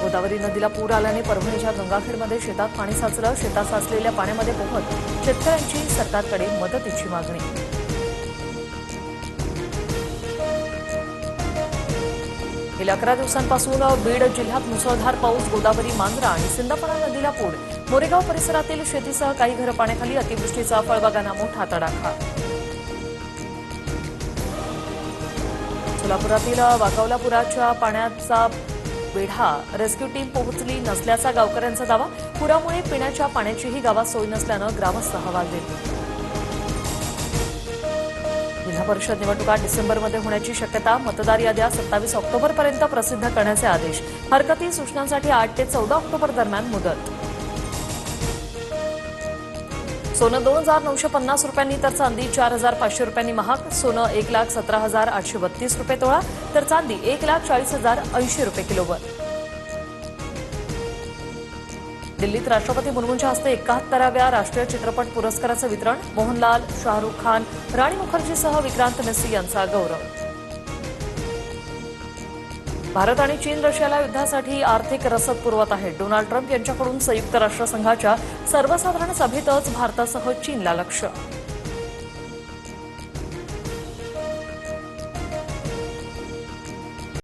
गोदावरी नदीला पूर आल्याने परभणीच्या गंगाखेडमध्ये शेतात पाणी साचलं. शेतात साचलेल्या पाण्यामध्ये पोहत शेतकऱ्यांची सरकारकडे मदतीची मागणी. गेल्या 11 दिवसांपासून बीड जिल्ह्यात मुसळधार पाऊस. गोदावरी, मांजरा आणि सिंदफणा नदीला पूर. मोरेगाव परिसरातील शेतीसह काही घरं पाण्याखाली. अतिवृष्टीचा फळबागांना मोठा तडाखा. सोलापुरातील वाघावला पुराच्या पाण्याचा वेढा. रेस्क्यू टीम पोहोचली नसल्याचा गावकऱ्यांचा दावा. पुरामुळे पिण्याच्या पाण्याचीही गावात सोय नसल्यानं ग्रामस्थ हवालदिल. जिल्हा परिषद निवडणुका डिसेंबरमध्ये होण्याची शक्यता. मतदार याद्या 27 ऑक्टोबरपर्यंत प्रसिद्ध करण्याचे आदेश. हरकती सूचनांसाठी 8 ते 14 ऑक्टोबर दरम्यान मुदत. सोनं 2,950 रुपयांनी तर चांदी 4,500 रुपयांनी महाग. सोनं 1,17,832 रुपये तोळा तर चांदी 1,40,080 रुपये किलोवर. दिल्लीत राष्ट्रपती मुर्मूंच्या हस्ते 71व्या राष्ट्रीय चित्रपट पुरस्काराचं वितरण. मोहनलाल, शाहरुख खान, राणी मुखर्जीसह विक्रांत मेस्सी यांचा गौरव. भारत आणि चीन रशियाला युद्धासाठी आर्थिक रसद पुरवत आहेत. डोनाल्ड ट्रम्प यांच्याकडून संयुक्त राष्ट्रसंघाच्या सर्वसाधारण सभेतच भारतासह चीनला लक्ष्य.